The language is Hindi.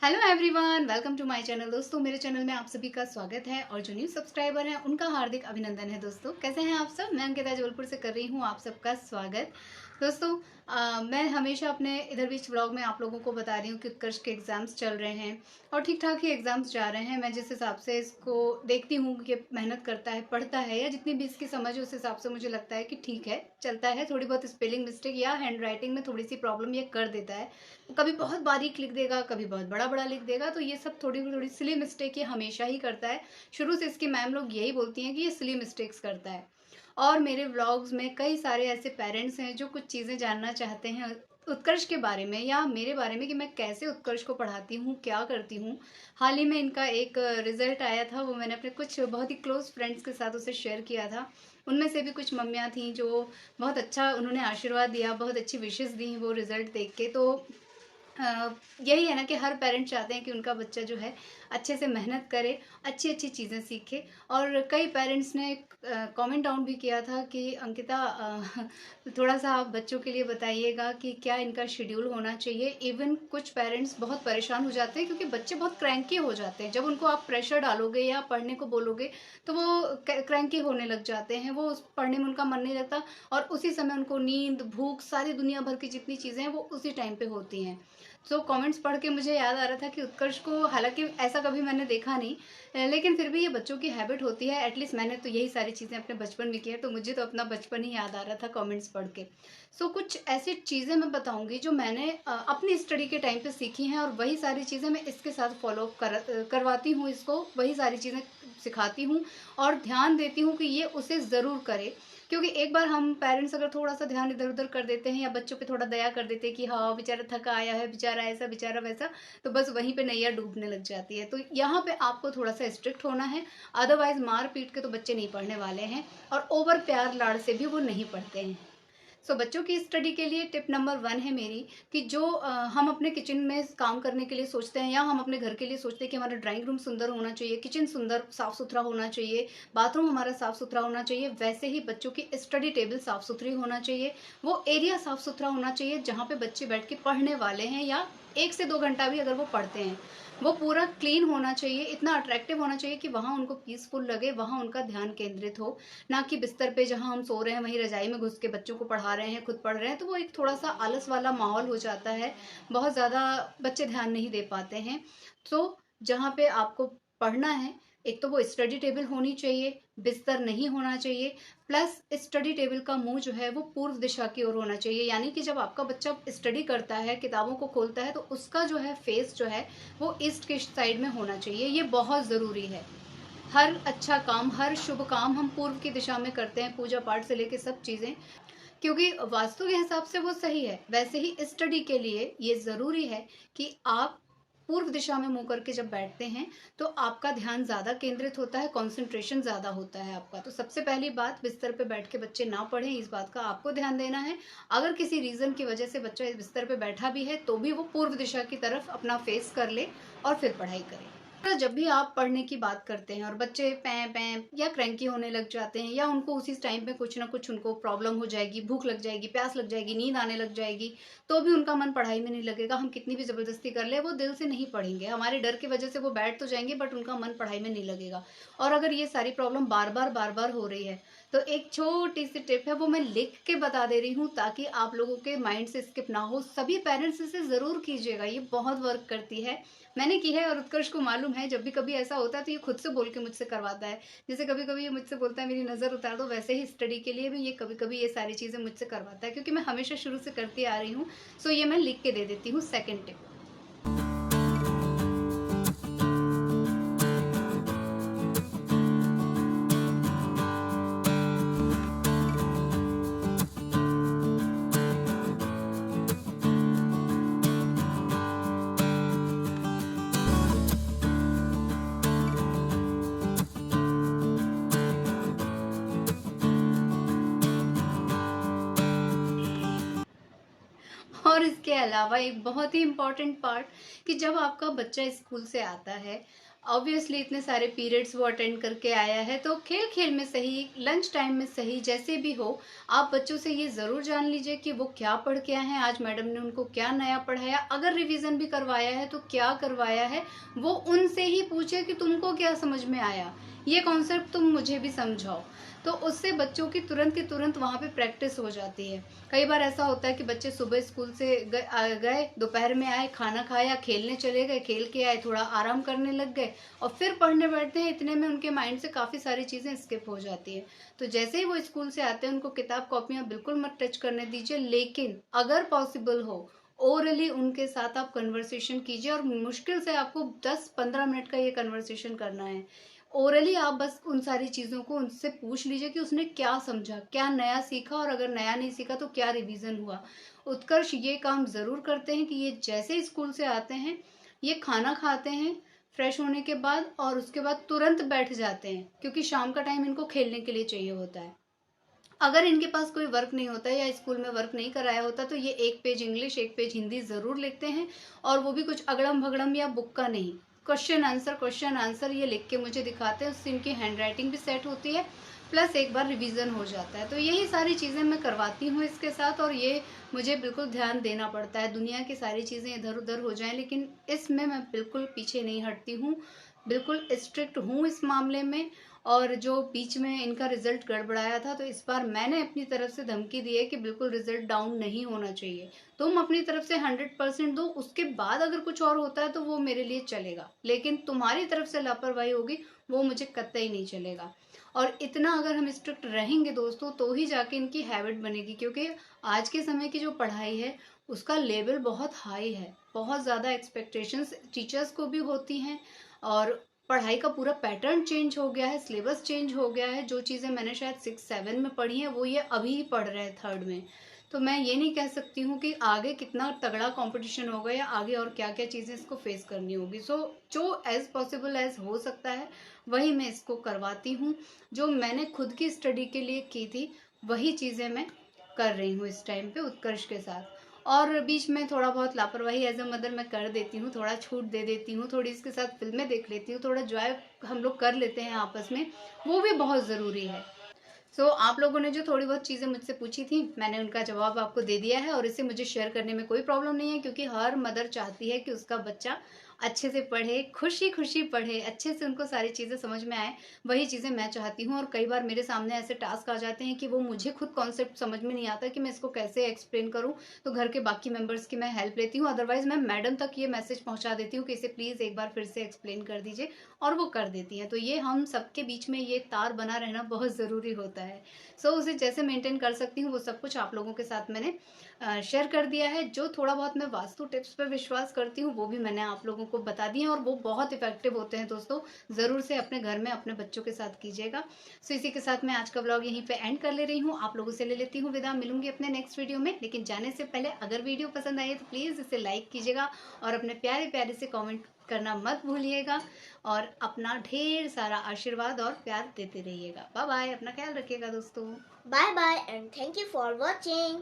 Hello everyone, welcome to my channel. दोस्तों, मेरे चैनल में आप सभी का स्वागत है और जो न्यू सब्सक्राइबर हैं उनका हार्दिक अभिनंदन है। दोस्तों, कैसे हैं आप सब? मैं अंकिता जबलपुर से कर रही हूँ आप सबका स्वागत। दोस्तों, मैं हमेशा अपने इधर बीच व्लॉग में आप लोगों को बता रही हूँ कि उत्कर्ष के एग्ज़ाम्स चल रहे हैं और ठीक ठाक ही एग्ज़ाम्स जा रहे हैं। मैं जिस हिसाब से इसको देखती हूँ कि मेहनत करता है, पढ़ता है, या जितनी भी इसकी समझ है उस हिसाब से मुझे लगता है कि ठीक है, चलता है। थोड़ी बहुत स्पेलिंग मिस्टेक या हैंड राइटिंग में थोड़ी सी प्रॉब्लम ये कर देता है। कभी बहुत बारीक लिख देगा, कभी बहुत बड़ा बड़ा लिख देगा, तो ये सब थोड़ी थोड़ी सिली मिस्टेक ये हमेशा ही करता है। शुरू से इसकी मैम लोग यही बोलती हैं कि ये सिली मिस्टेक्स करता है। और मेरे व्लॉग्स में कई सारे ऐसे पेरेंट्स हैं जो कुछ चीज़ें जानना चाहते हैं उत्कर्ष के बारे में या मेरे बारे में कि मैं कैसे उत्कर्ष को पढ़ाती हूँ, क्या करती हूँ। हाल ही में इनका एक रिजल्ट आया था, वो मैंने अपने कुछ बहुत ही क्लोज फ्रेंड्स के साथ उसे शेयर किया था। उनमें से भी कुछ मम्मियाँ थीं जो बहुत अच्छा उन्होंने आशीर्वाद दिया, बहुत अच्छी विशेस दी वो रिजल्ट देख के। तो यही है ना कि हर पेरेंट चाहते हैं कि उनका बच्चा जो है अच्छे से मेहनत करे, अच्छी अच्छी चीज़ें सीखे। और कई पेरेंट्स ने कमेंट डाउन भी किया था कि अंकिता, थोड़ा सा आप बच्चों के लिए बताइएगा कि क्या इनका शेड्यूल होना चाहिए। इवन कुछ पेरेंट्स बहुत परेशान हो जाते हैं क्योंकि बच्चे बहुत क्रैंकी हो जाते हैं। जब उनको आप प्रेशर डालोगे या पढ़ने को बोलोगे तो वो क्रैंकी होने लग जाते हैं, वो उस पढ़ने में उनका मन नहीं लगता और उसी समय उनको नींद, भूख, सारी दुनिया भर की जितनी चीज़ें हैं वो उसी टाइम पे होती हैं। तो कमेंट्स पढ़ के मुझे याद आ रहा था कि उत्कर्ष को, हालांकि ऐसा कभी मैंने देखा नहीं, लेकिन फिर भी ये बच्चों की हैबिट होती है। एटलीस्ट मैंने तो यही सारी चीज़ें अपने बचपन में की है, तो मुझे तो अपना बचपन ही याद आ रहा था कमेंट्स पढ़ के। कुछ ऐसी चीज़ें मैं बताऊंगी जो मैंने अपनी स्टडी के टाइम पे सीखी हैं और वही सारी चीज़ें मैं इसके साथ फॉलो करवाती हूँ, इसको वही सारी चीज़ें सिखाती हूँ और ध्यान देती हूँ कि ये उसे ज़रूर करे। क्योंकि एक बार हम पेरेंट्स अगर थोड़ा सा ध्यान इधर उधर कर देते हैं या बच्चों पे थोड़ा दया कर देते हैं कि हाँ बेचारा थका आया है, बेचारा ऐसा बेचारा वैसा, तो बस वहीं पे नैया डूबने लग जाती है। तो यहाँ पे आपको थोड़ा सा स्ट्रिक्ट होना है, अदरवाइज मार पीट के तो बच्चे नहीं पढ़ने वाले हैं और ओवर प्यार लाड़ से भी वो नहीं पढ़ते हैं। बच्चों की स्टडी के लिए टिप नंबर 1 है मेरी कि जो हम अपने किचन में काम करने के लिए सोचते हैं या हम अपने घर के लिए सोचते हैं कि हमारा ड्राइंग रूम सुंदर होना चाहिए, किचन सुंदर साफ सुथरा होना चाहिए, बाथरूम हमारा साफ सुथरा होना चाहिए, वैसे ही बच्चों की स्टडी टेबल साफ सुथरी होना चाहिए। वो एरिया साफ सुथरा होना चाहिए जहाँ पे बच्चे बैठ के पढ़ने वाले हैं, या 1 से 2 घंटा भी अगर वो पढ़ते हैं, वो पूरा क्लीन होना चाहिए, इतना अट्रैक्टिव होना चाहिए कि वहाँ उनको पीसफुल लगे, वहाँ उनका ध्यान केंद्रित हो। ना कि बिस्तर पे जहाँ हम सो रहे हैं वहीं रजाई में घुस के बच्चों को पढ़ा रहे हैं, खुद पढ़ रहे हैं, तो वो एक थोड़ा सा आलस वाला माहौल हो जाता है। बहुत ज़्यादा बच्चे ध्यान नहीं दे पाते हैं। तो जहाँ पे आपको पढ़ना है, एक तो वो स्टडी टेबल होनी चाहिए, बिस्तर नहीं होना चाहिए, प्लस स्टडी टेबल का मुंह जो है वो पूर्व दिशा की ओर होना चाहिए। यानी कि जब आपका बच्चा स्टडी करता है, किताबों को खोलता है, तो उसका जो है फेस जो है वो ईस्ट के साइड में होना चाहिए। ये बहुत ज़रूरी है। हर अच्छा काम, हर शुभ काम हम पूर्व की दिशा में करते हैं, पूजा पाठ से लेके सब चीज़ें, क्योंकि वास्तु के हिसाब से वो सही है। वैसे ही स्टडी के लिए ये ज़रूरी है कि आप पूर्व दिशा में मुंह करके जब बैठते हैं तो आपका ध्यान ज़्यादा केंद्रित होता है, कंसंट्रेशन ज़्यादा होता है आपका। तो सबसे पहली बात, बिस्तर पे बैठ के बच्चे ना पढ़ें, इस बात का आपको ध्यान देना है। अगर किसी रीज़न की वजह से बच्चा इस बिस्तर पे बैठा भी है तो भी वो पूर्व दिशा की तरफ अपना फेस कर ले और फिर पढ़ाई करे। तो जब भी आप पढ़ने की बात करते हैं और बच्चे पैं पैं या क्रैंकी होने लग जाते हैं, या उनको उसी टाइम पे कुछ ना कुछ उनको प्रॉब्लम हो जाएगी, भूख लग जाएगी, प्यास लग जाएगी, नींद आने लग जाएगी, तो भी उनका मन पढ़ाई में नहीं लगेगा। हम कितनी भी ज़बरदस्ती कर ले वो दिल से नहीं पढ़ेंगे। हमारे डर की वजह से वो बैठ तो जाएंगे बट उनका मन पढ़ाई में नहीं लगेगा। और अगर ये सारी प्रॉब्लम बार बार हो रही है तो एक छोटी सी टिप है, वो मैं लिख के बता दे रही हूँ ताकि आप लोगों के माइंड से स्किप ना हो। सभी पेरेंट्स इसे ज़रूर कीजिएगा, ये बहुत वर्क करती है। मैंने की है और उत्कर्ष को मालूम है। जब भी कभी ऐसा होता है तो ये खुद से बोल के मुझसे करवाता है। जैसे कभी कभी ये मुझसे बोलता है मेरी नज़र उतार दो, वैसे ही स्टडी के लिए भी ये कभी कभी ये सारी चीज़ें मुझसे करवाता है, क्योंकि मैं हमेशा शुरू से करती आ रही हूँ। ये मैं लिख के दे देती हूँ सेकेंड टिप। और इसके अलावा एक बहुत ही इम्पॉर्टेंट पार्ट कि जब आपका बच्चा स्कूल से आता है, ऑब्वियसली इतने सारे पीरियड्स वो अटेंड करके आया है, तो खेल खेल में सही, लंच टाइम में सही, जैसे भी हो, आप बच्चों से ये ज़रूर जान लीजिए कि वो क्या पढ़ के आए हैं, आज मैडम ने उनको क्या नया पढ़ाया, अगर रिवीजन भी करवाया है तो क्या करवाया है, वो उनसे ही पूछे कि तुमको क्या समझ में आया, ये कॉन्सेप्ट तुम मुझे भी समझाओ। तो उससे बच्चों की तुरंत की तुरंत वहाँ पे प्रैक्टिस हो जाती है। कई बार ऐसा होता है कि बच्चे सुबह स्कूल से गए, दोपहर में आए, खाना खाया, खेलने चले गए, खेल के आए, थोड़ा आराम करने लग गए और फिर पढ़ने बैठते हैं, इतने में उनके माइंड से काफ़ी सारी चीज़ें स्किप हो जाती है। तो जैसे ही वो स्कूल से आते हैं उनको किताब कॉपियाँ बिल्कुल मत टच करने दीजिए, लेकिन अगर पॉसिबल हो ओरली उनके साथ आप कन्वर्सेशन कीजिए, और मुश्किल से आपको 10-15 मिनट का ये कन्वर्सेशन करना है। ओरली आप बस उन सारी चीज़ों को उनसे पूछ लीजिए कि उसने क्या समझा, क्या नया सीखा, और अगर नया नहीं सीखा तो क्या रिवीजन हुआ। उत्कर्ष ये काम ज़रूर करते हैं कि ये जैसे ही स्कूल से आते हैं, ये खाना खाते हैं फ्रेश होने के बाद, और उसके बाद तुरंत बैठ जाते हैं, क्योंकि शाम का टाइम इनको खेलने के लिए चाहिए होता है। अगर इनके पास कोई वर्क नहीं होता है या स्कूल में वर्क नहीं कराया होता, तो ये 1 पेज इंग्लिश 1 पेज हिंदी ज़रूर लिखते हैं, और वो भी कुछ अगड़म भगड़म या बुक का नहीं, क्वेश्चन आंसर ये लिख के मुझे दिखाते हैं, उससे इनकी हैंड राइटिंग भी सेट होती है, प्लस एक बार रिवीजन हो जाता है। तो यही सारी चीज़ें मैं करवाती हूँ इसके साथ, और ये मुझे बिल्कुल ध्यान देना पड़ता है। दुनिया की सारी चीज़ें इधर उधर हो जाएं, लेकिन इसमें मैं बिल्कुल पीछे नहीं हटती हूँ, बिल्कुल स्ट्रिक्ट हूँ इस मामले में। और जो बीच में इनका रिजल्ट गड़बड़ाया था, तो इस बार मैंने अपनी तरफ से धमकी दी है कि बिल्कुल रिजल्ट डाउन नहीं होना चाहिए। तुम अपनी तरफ से 100% दो, उसके बाद अगर कुछ और होता है तो वो मेरे लिए चलेगा, लेकिन तुम्हारी तरफ से लापरवाही होगी वो मुझे कतई नहीं चलेगा। और इतना अगर हम स्ट्रिक्ट रहेंगे दोस्तों, तो ही जाके इनकी हैबिट बनेगी, क्योंकि आज के समय की जो पढ़ाई है उसका लेवल बहुत हाई है, बहुत ज़्यादा एक्सपेक्टेशंस टीचर्स को भी होती हैं, और पढ़ाई का पूरा पैटर्न चेंज हो गया है, सिलेबस चेंज हो गया है। जो चीज़ें मैंने शायद 6-7 में पढ़ी हैं वो ये अभी ही पढ़ रहे हैं 3rd में। तो मैं ये नहीं कह सकती हूँ कि आगे कितना तगड़ा कंपटीशन होगा या आगे और क्या क्या चीज़ें इसको फेस करनी होगी। सो जो एज पॉसिबल एज हो सकता है वही मैं इसको करवाती हूँ। जो मैंने खुद की स्टडी के लिए की थी वही चीज़ें मैं कर रही हूँ इस टाइम पे उत्कर्ष के साथ। और बीच में थोड़ा बहुत लापरवाही एज अ मदर मैं कर देती हूँ, थोड़ा छूट दे देती हूँ, थोड़ी इसके साथ फिल्में देख लेती हूँ, थोड़ा जॉय हम लोग कर लेते हैं आपस में, वो भी बहुत ज़रूरी है। आप लोगों ने जो थोड़ी बहुत चीज़ें मुझसे पूछी थी, मैंने उनका जवाब आपको दे दिया है, और इसे मुझे शेयर करने में कोई प्रॉब्लम नहीं है, क्योंकि हर मदर चाहती है कि उसका बच्चा अच्छे से पढ़े, खुशी खुशी पढ़े, अच्छे से उनको सारी चीज़ें समझ में आए। वही चीज़ें मैं चाहती हूँ, और कई बार मेरे सामने ऐसे टास्क आ जाते हैं कि वो मुझे खुद कॉन्सेप्ट समझ में नहीं आता कि मैं इसको कैसे एक्सप्लेन करूँ, तो घर के बाकी मेंबर्स की मैं हेल्प लेती हूँ, अदरवाइज मैं मैडम तक ये मैसेज पहुँचा देती हूँ कि इसे प्लीज़ एक बार फिर से एक्सप्लेन कर दीजिए, और वो कर देती हैं। तो ये हम सबके बीच में ये तार बना रहना बहुत ज़रूरी होता है। उसे जैसे मेंटेन कर सकती हूँ वो सब कुछ आप लोगों के साथ मैंने शेयर कर दिया है। जो थोड़ा बहुत मैं वास्तु टिप्स पे विश्वास करती हूँ वो भी मैंने आप लोगों को बता दिए, और वो बहुत इफेक्टिव होते हैं दोस्तों। ज़रूर से अपने घर में अपने बच्चों के साथ कीजिएगा। इसी के साथ मैं आज का व्लॉग यहीं पे एंड कर ले रही हूँ, आप लोगों से ले लेती हूँ विदा। मिलूंगी अपने नेक्स्ट वीडियो में, लेकिन जाने से पहले अगर वीडियो पसंद आई है तो प्लीज़ इसे लाइक कीजिएगा, और अपने प्यारे प्यारे से कॉमेंट करना मत भूलिएगा, और अपना ढेर सारा आशीर्वाद और प्यार देते रहिएगा। बाय बाय, अपना ख्याल रखिएगा दोस्तों। Bye bye and thank you for watching.